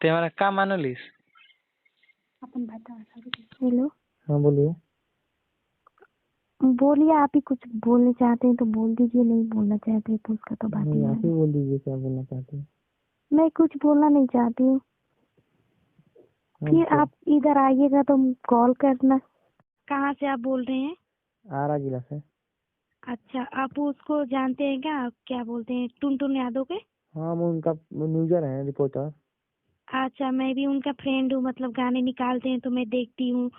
तेरा का मानलिस? अपन बता। हेलो, हाँ बोलिए। बोलिए। आप ही कुछ बोलना चाहते हैं तो बोल दीजिए, नहीं बोलना चाहते हैं तो उसका तो बात नहीं, नहीं आप ही है। बोल दीजिए क्या बोलना चाहते हैं। मैं कुछ बोलना नहीं चाहती हूँ। फिर तो आप इधर आइएगा तो कॉल करना। कहाँ से आप बोल रहे हैं? आरा जिला से। अच्छा, आप उसको जानते हैं क्या? क्या बोलते हैं, टुनटुन यादव के? हाँ, वो उनका न्यूजर है, रिपोर्टर। अच्छा, मैं भी उनका फ्रेंड हूँ। मतलब गाने निकालते हैं तो मैं देखती हूँ।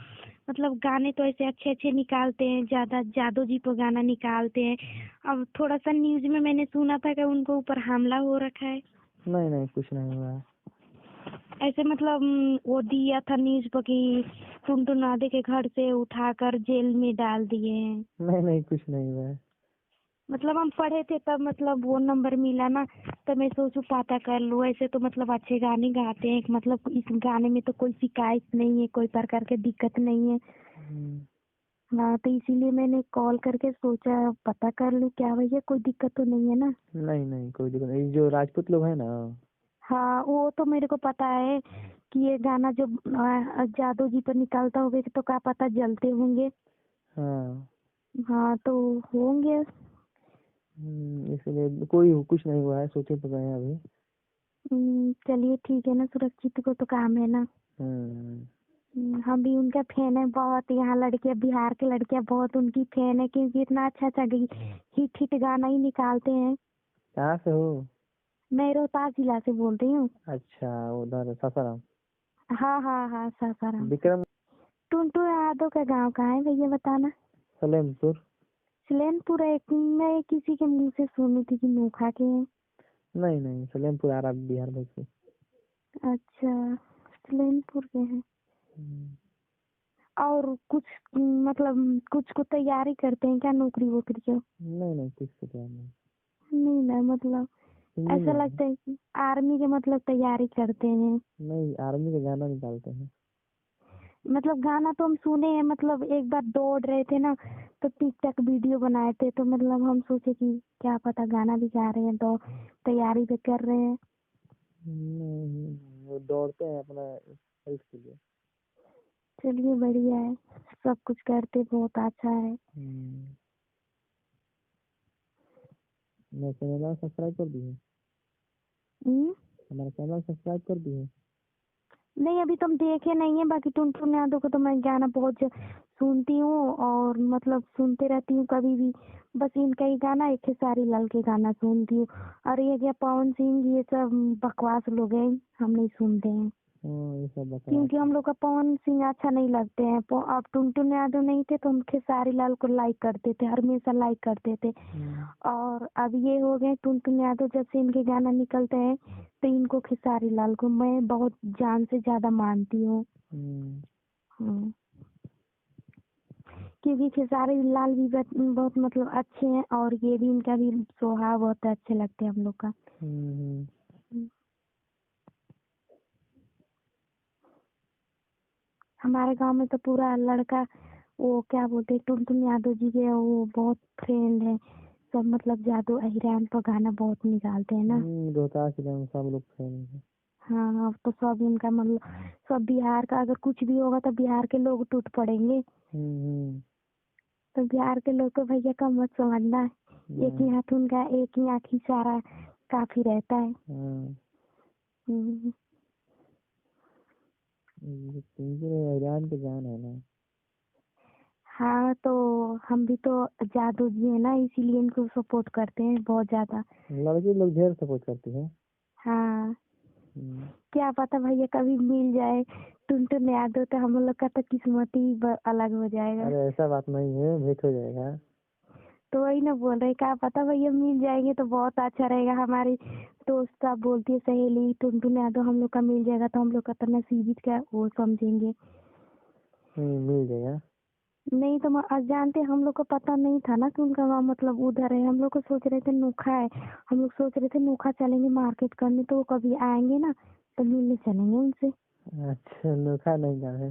मतलब गाने तो ऐसे अच्छे अच्छे निकालते हैं, ज्यादा जादू जी पर गाना निकालते हैं। अब थोड़ा सा न्यूज में मैंने सुना था कि उनको ऊपर हमला हो रखा है। नहीं नहीं, कुछ नहीं हुआ है। ऐसे मतलब वो दिया था न्यूज पर कि टुनटुन आदे के घर से उठाकर जेल में डाल दिए हैं। नहीं नहीं, कुछ नहीं हुआ है। मतलब हम पढ़े थे तब, मतलब वो नंबर मिला ना, तो मैं सोचू पता कर लूँ। ऐसे तो मतलब अच्छे गाने गाते हैं, मतलब इस गाने में तो कोई शिकायत नहीं है, कोई प्रकार की दिक्कत नहीं है। हाँ, तो इसीलिए मैंने कॉल करके सोचा पता कर लूँ क्या भैया, कोई दिक्कत तो नहीं है ना? नहीं नहीं, कोई दिक्कत नहीं। जो राजपूत लोग हैं ना। हाँ, वो तो मेरे को पता है कि ये गाना जो जादू जी पर निकलता होगा तो क्या पता जलते होंगे। हाँ। हाँ, तो होंगे। इसलिए कोई कुछ नहीं हुआ है, सोचे तो गए हैं अभी। चलिए ठीक है ना, सुरक्षित को तो काम है ना। हम्म। हम भी उनका फैन है बहुत। यहाँ लड़कियां, बिहार के लड़कियां बहुत उनकी फैन है, क्योंकि इतना अच्छा अच्छा हिट हिट गाना ही निकालते हैं। कहाँ से हो? मैं रोहतास जिला से बोल रही हूँ। अच्छा, उधर सासाराम। हाँ हाँ हाँ, सासाराम से। विक्रम। टुनटुन यादव का गांव कहाँ है भैया, बताना। सलेमपुर। सलेमपुर है? मैं किसी के मुंह से सुनी थी कि नोखा के हैं। नहीं नहीं, सलेमपुर आरा बिहार में से। अच्छा, सलेमपुर के हैं। हम्म, और कुछ मतलब कुछ को तैयारी करते हैं क्या, नौकरी वोकरी की? नहीं नहीं, कुछ तो क्या नहीं। नहीं ना, मतलब ऐसा इंजीनियर है। लगता है कि आर्मी के मतलब तैयारी करते हैं। नहीं, आर्मी का गाना निकालते हैं। मतलब गाना तो हम सुने हैं, मतलब एक बार दौड़ रहे थे ना, तो टिकटॉक वीडियो बनाए थे, तो मतलब हम सोचे कि क्या पता गाना भी गा रहे हैं तो तैयारी भी कर रहे हैं। नहीं, वो दौड़ते हैं अपना हेल्थ के लिए। चलिए बढ़िया है, सब कुछ करते बहुत अच्छा है। मैं चैनल सब्सक्राइब कर दी है। हम्म? हमारा चैनल सब्सक्राइब कर दी है। नहीं, अभी तुम देखे नहीं है। बाकी टुनटुन यादव को तो मैं गाना बहुत सुनती हूँ, और मतलब सुनते रहती हूँ कभी भी। बस इनका ही गाना, एक खेसारी लाल के गाना सुनती हूँ। और ये क्या पवन सिंह, ये सब बकवास लोग हैं, हम नहीं सुनते हैं। हाँ, ये सब बकवास क्योंकि है। हम लोग का पवन सिंह अच्छा नहीं लगते हैं। अब टुनटुन यादव नहीं थे तो हम खेसारी लाल को लाइक करते थे, हमेशा लाइक करते थे। और अब ये हो गए टुनटुन यादव, जब से इनके गाना निकलते हैं तो इनको, खेसारी लाल को मैं बहुत जान से ज्यादा मानती हूँ। हम्म, क्योंकि खेसारी लाल भी बहुत मतलब अच्छे हैं, और ये भी, इनका भी स्वभाव बहुत अच्छे लगते हैं हम लोग का। हम्म, हमारे गांव में तो पूरा लड़का, वो क्या बोलते हैं, टुनटुन यादव जी के वो बहुत फ्रेंड है सब। मतलब जादू अहिरान पर गाना बहुत निकालते हैं ना। रोहतास जिले में सब लोग फेमस है। हाँ हाँ, तो सब इनका मतलब, सब बिहार का अगर कुछ भी होगा तो बिहार के लोग टूट पड़ेंगे। तो बिहार के लोग को भैया का मत समझना। एक ही हाथ उनका, एक ही आँख इशारा काफी रहता है। हम्म, ईरान के जान है ना। हाँ, तो हम भी तो जादू जी है ना, इसीलिए इनको सपोर्ट करते हैं बहुत ज्यादा। लड़की लोग ढेर सपोर्ट करती है। हाँ, क्या पता भैया कभी मिल जाए टुनटुन यादव, तो हम लोग का तो किस्मत ही अलग हो जाएगा। अरे ऐसा बात नहीं है, भेंट हो जाएगा। तो वही ना बोल रहे, क्या पता भैया मिल जाएंगे तो बहुत अच्छा रहेगा। हमारी दोस्त साहब बोलती है, सहेली टुनटुन यादव हम लोग का मिल जाएगा तो हम लोग का तो नसीब क्या वो समझेंगे। मिल जाएगा। नहीं तो आज जानते, हम लोग को पता नहीं था ना कि उनका गाँव मतलब उधर है। हम लोग को सोच रहे थे नोखा है। हम लोग सोच रहे थे नोखा चलेंगे मार्केट करने, तो वो कभी आएंगे ना तो मिलने चलेंगे उनसे। अच्छा, नोखा नहीं जा है।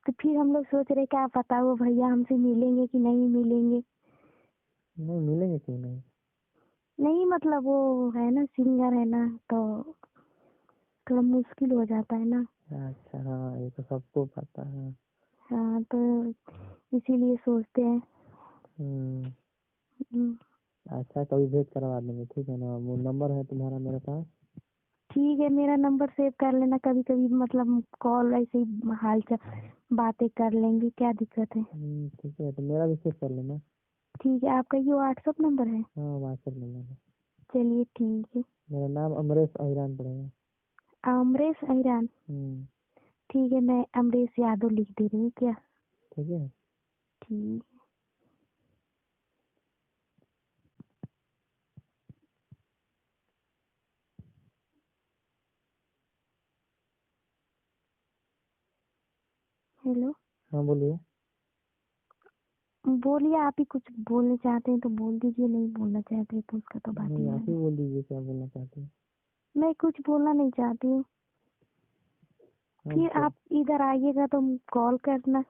तो फिर हम लोग सोच रहे क्या पता वो भैया हमसे मिलेंगे कि नहीं मिलेंगे। नहीं मिलेंगे, क्यों नहीं। नहीं मतलब वो है ना, सिंगर है ना, तो थोड़ा मुश्किल हो जाता है ना। अच्छा हाँ, ये तो सबको पता है। हाँ तो इसीलिए सोचते हैं। हम्म। हम्म, अच्छा, कभी भेंट करवा देंगे, ठीक है ना। वो नंबर है तुम्हारा मेरे पास। ठीक है, मेरा नंबर सेव कर लेना। कभी कभी मतलब कॉल ऐसे ही हाल चाल बातें कर लेंगे, क्या दिक्कत है। ठीक है, तो मेरा भी सेव कर लेना। ठीक है, आपका ये व्हाट्सअप नंबर है। हाँ, व्हाट्सएप नंबर है। चलिए ठीक है। मेरा नाम अमरेश अहिरान पड़ेगा। अमरेश अहिरान। हम्म। ठीक है, मैं अमरेश यादव लिख दे रही हूँ क्या। ठीक है। ठीक। हेलो। हाँ बोलिए। बोलिए, आप ही कुछ बोलना चाहते हैं तो बोल दीजिए, नहीं बोलना चाहते तो उसका तो बात ही नहीं, आप अलग ही है। बोल दीजिए क्या बोलना चाहते हैं। मैं कुछ बोलना नहीं चाहती हूँ। हाँ फिर तो आप इधर आइएगा तो कॉल करना।